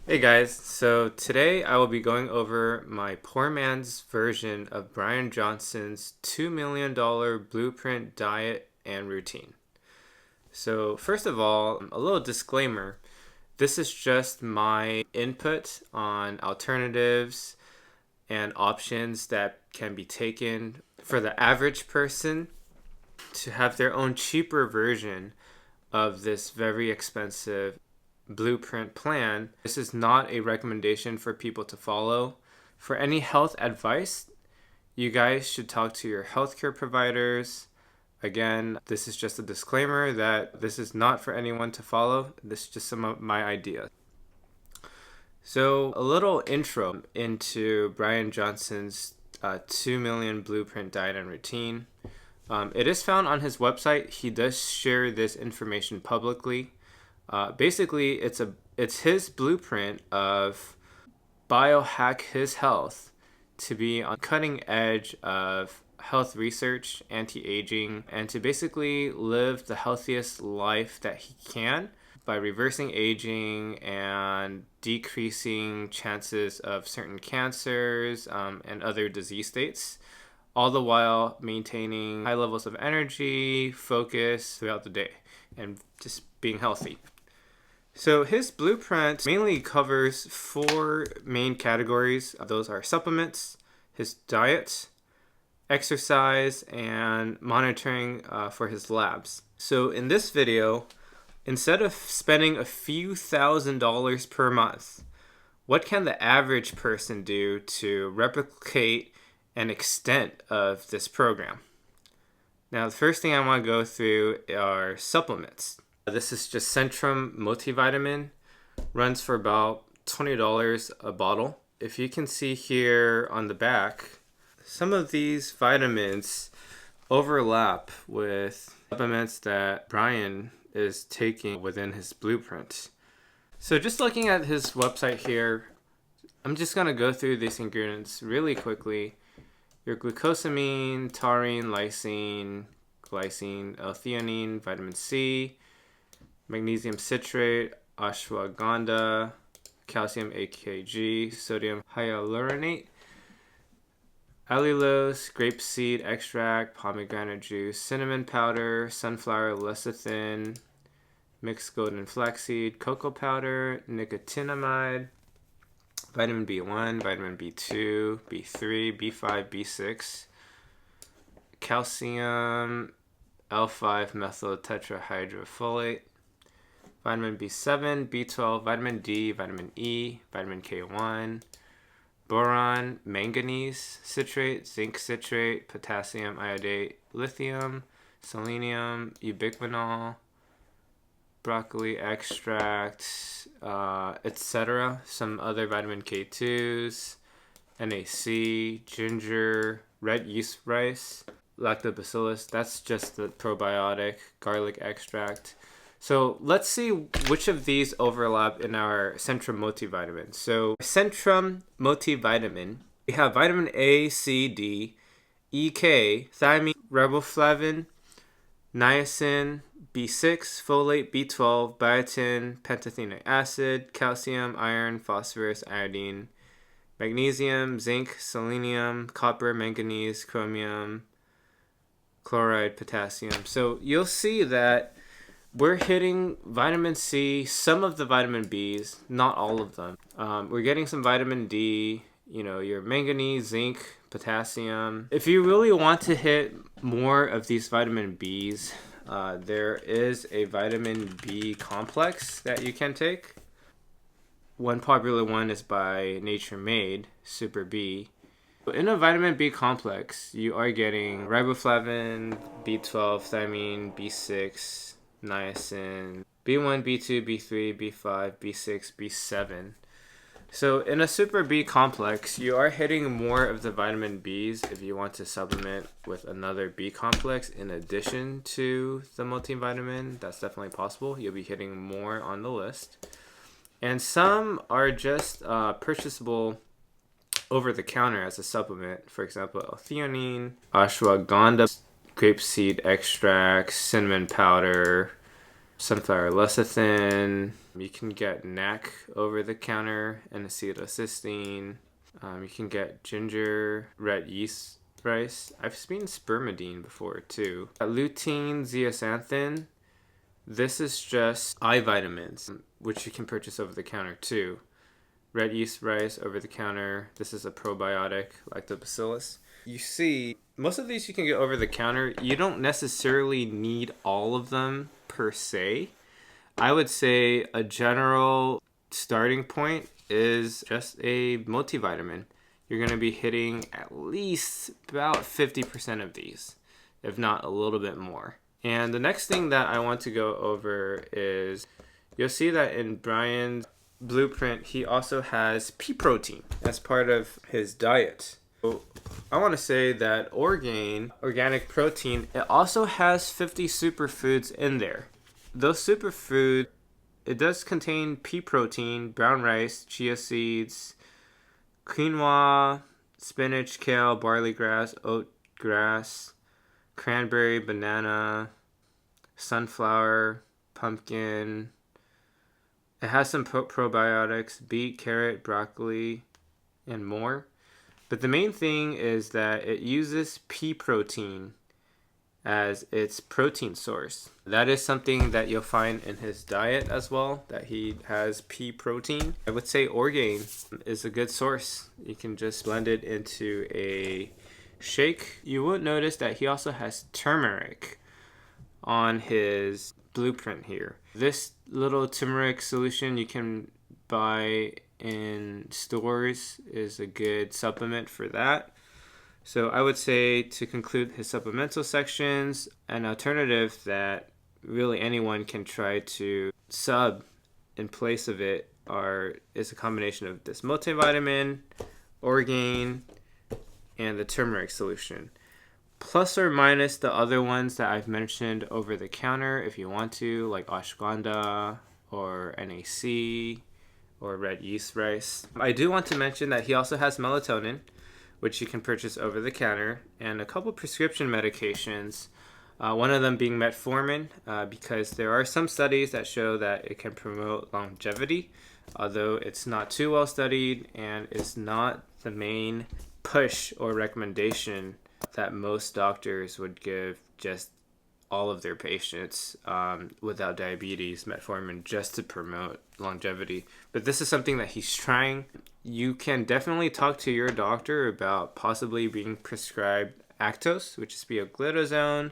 Hey guys, so today I will be going over my poor man's version of Brian Johnson's $2 million blueprint diet and routine. So, first of all, a little disclaimer, this is just my input on alternatives and options that can be taken for the average person to have their own cheaper version of this very expensive blueprint plan. This is not a recommendation for people to follow. For any health advice, you guys should talk to your healthcare providers. Again, this is just a disclaimer that this is not for anyone to follow. This is just some of my ideas. So, a little intro into Brian Johnson's 2 million blueprint diet and routine. It is found on his website. He does share this information publicly. Basically, it's his blueprint of biohack his health to be on cutting edge of health research, anti-aging, and to basically live the healthiest life that he can by reversing aging and decreasing chances of certain cancers and other disease states, all the while maintaining high levels of energy, focus throughout the day, and just being healthy. So his blueprint mainly covers four main categories. Those are supplements, his diet, exercise, and monitoring for his labs. So in this video, instead of spending a few $1,000s per month, what can the average person do to replicate an extent of this program? Now, the first thing I want to go through are supplements. This is just Centrum multivitamin, runs for about $20 a bottle. If you can see here on the back, some of these vitamins overlap with supplements that Brian is taking within his blueprint. So just looking at his website here, I'm just going to go through these ingredients really quickly. Your glucosamine, taurine, lysine, glycine, L-theanine, vitamin C, magnesium citrate, ashwagandha, calcium AKG, sodium hyaluronate, allulose, grapeseed extract, pomegranate juice, cinnamon powder, sunflower lecithin, mixed golden flaxseed, cocoa powder, nicotinamide, vitamin B1, vitamin B2, B3, B5, B6, calcium, L5 methyl tetrahydrofolate, vitamin B7, B12, vitamin D, vitamin E, vitamin K1, boron, manganese citrate, zinc citrate, potassium iodate, lithium, selenium, ubiquinol, broccoli extract, etc. Some other vitamin K2s, NAC, ginger, red yeast rice, lactobacillus, that's just the probiotic, garlic extract. So let's see which of these overlap in our Centrum multivitamin. So Centrum multivitamin, we have vitamin A, C, D, E, K, thiamine, riboflavin, niacin, B6, folate, B12, biotin, pantothenic acid, calcium, iron, phosphorus, iodine, magnesium, zinc, selenium, copper, manganese, chromium, chloride, potassium. So you'll see that we're hitting vitamin C, some of the vitamin Bs, not all of them. We're getting some vitamin D, your manganese, zinc, potassium. If you really want to hit more of these vitamin Bs, there is a vitamin B complex that you can take. One popular one is by Nature Made, Super B. In a vitamin B complex, you are getting riboflavin, B12, thiamine, B6, niacin, B1, B2, B3, B5, B6, B7. So in a Super B complex, you are hitting more of the vitamin Bs if you want to supplement with another B complex in addition to the multivitamin. That's definitely possible. You'll be hitting more on the list. And some are just purchasable over the counter as a supplement. For example, L-theanine, ashwagandha, grapeseed extract, cinnamon powder, sunflower lecithin. You can get NAC over the counter and acetylcysteine. You can get ginger, red yeast rice. I've seen spermidine before too. Lutein, zeaxanthin. This is just eye vitamins, which you can purchase over the counter too. Red yeast rice over the counter. This is a probiotic, lactobacillus. You see, most of these you can get over the counter. You don't necessarily need all of them per se. I would say a general starting point is just a multivitamin. You're going to be hitting at least about 50% of these, if not a little bit more. And the next thing that I want to go over is, you'll see that in Brian's blueprint, he also has pea protein as part of his diet. So I want to say that Orgain, organic protein, it also has 50 superfoods in there. Those superfoods, it does contain pea protein, brown rice, chia seeds, quinoa, spinach, kale, barley grass, oat grass, cranberry, banana, sunflower, pumpkin. It has some probiotics, beet, carrot, broccoli, and more. But the main thing is that it uses pea protein as its protein source. That is something that you'll find in his diet as well, that he has pea protein. I would say Orgain is a good source. You can just blend it into a shake. You will notice that he also has turmeric on his blueprint here. This little turmeric solution you can buy in stores is a good supplement for that. So I would say, to conclude his supplemental sections, an alternative that really anyone can try to sub in place of it is a combination of this multivitamin, Orgain, and the turmeric solution. Plus or minus the other ones that I've mentioned over the counter if you want to, like ashwagandha or NAC or red yeast rice. I do want to mention that he also has melatonin, which you can purchase over the counter, and a couple prescription medications, one of them being metformin, because there are some studies that show that it can promote longevity, although it's not too well studied and is not the main push or recommendation that most doctors would give just all of their patients without diabetes, metformin, just to promote longevity. But this is something that he's trying. You can definitely talk to your doctor about possibly being prescribed Actos, which is pioglitazone,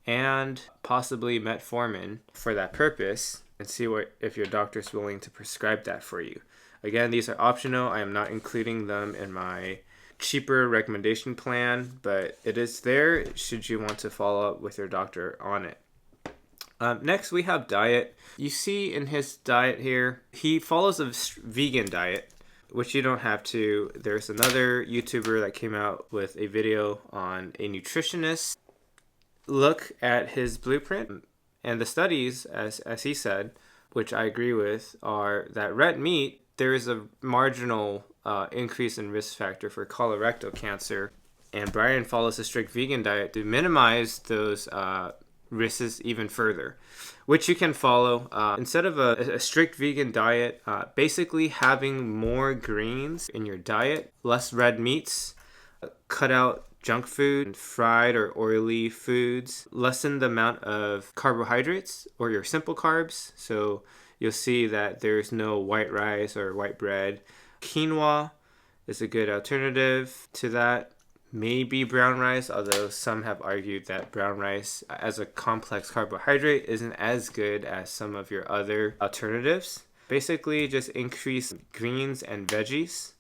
and possibly metformin for that purpose, and see if your doctor's willing to prescribe that for you. Again, these are optional. I am not including them in my cheaper recommendation plan, but it is there should you want to follow up with your doctor on it. Next, we have diet. You see in his diet here, he follows a vegan diet, which you don't have to. There's another YouTuber that came out with a video on a nutritionist look at his blueprint, and the studies, as he said, which I agree with, are that red meat, there is a marginal increase in risk factor for colorectal cancer, and Brian follows a strict vegan diet to minimize those risks even further, which you can follow. Instead of a strict vegan diet, basically having more greens in your diet, less red meats, cut out junk food, fried or oily foods, lessen the amount of carbohydrates or your simple carbs. So you'll see that there's no white rice or white bread. Quinoa is a good alternative to that. Maybe brown rice, although some have argued that brown rice as a complex carbohydrate isn't as good as some of your other alternatives. Basically, just increase greens and veggies.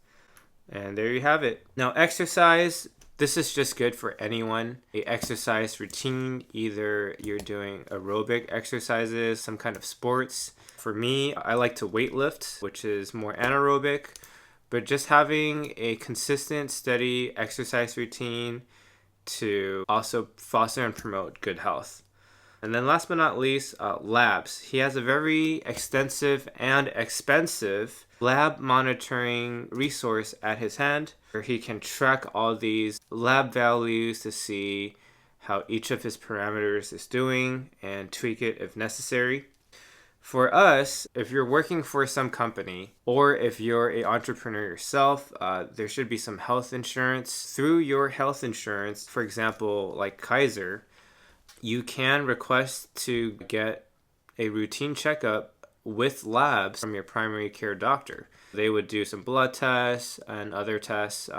And there you have it. Now, exercise. This is just good for anyone. A exercise routine, either you're doing aerobic exercises, some kind of sports. For me, I like to weightlift, which is more anaerobic, but just having a consistent, steady exercise routine to also foster and promote good health. And then last but not least, labs. He has a very extensive and expensive lab monitoring resource at his hand, where he can track all these lab values to see how each of his parameters is doing and tweak it if necessary. For us, if you're working for some company or if you're an entrepreneur yourself, there should be some health insurance. Through your health insurance, for example, like Kaiser, you can request to get a routine checkup with labs from your primary care doctor. They would do some blood tests and other tests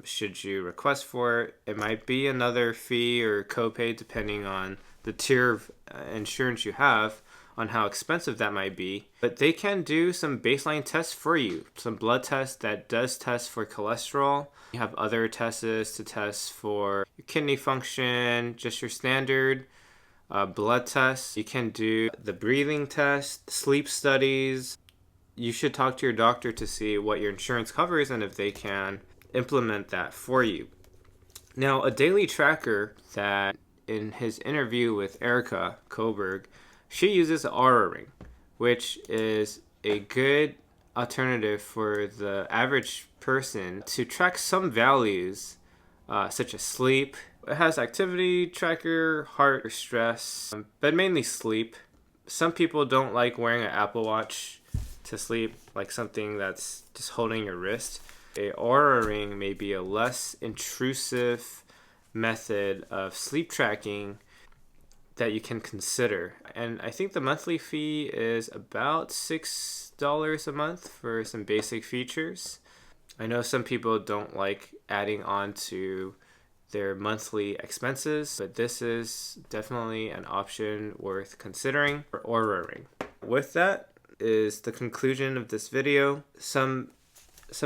should you request for it. It might be another fee or copay depending on the tier of insurance you have, on how expensive that might be. But they can do some baseline tests for you. Some blood tests that does test for cholesterol. You have other tests to test for your kidney function, just your standard blood tests. You can do the breathing test, sleep studies. You should talk to your doctor to see what your insurance covers and if they can implement that for you. Now, a daily tracker that in his interview with Erica Koberg, she uses an Aura Ring, which is a good alternative for the average person to track some values such as sleep. It has activity tracker, heart, stress, but mainly sleep. Some people don't like wearing an Apple Watch to sleep, like something that's just holding your wrist. A Aura Ring may be a less intrusive method of sleep tracking that you can consider. And I think the monthly fee is about $6 a month for some basic features. I know some people don't like adding on to their monthly expenses, but this is definitely an option worth considering for Aura Ring. With that is the conclusion of this video. Some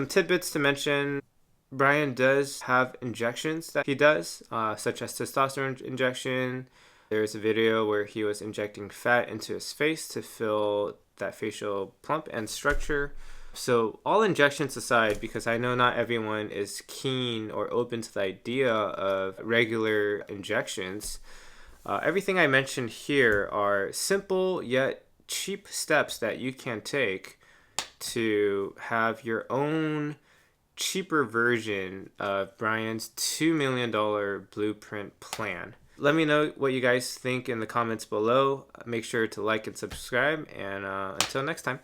tidbits to mention. Brian does have injections that he does, such as testosterone injection. There's a video where he was injecting fat into his face to fill that facial plump and structure. So all injections aside, because I know not everyone is keen or open to the idea of regular injections, everything I mentioned here are simple yet cheap steps that you can take to have your own cheaper version of Brian's $2 million blueprint plan. Let me know what you guys think in the comments below. Make sure to like and subscribe, and until next time.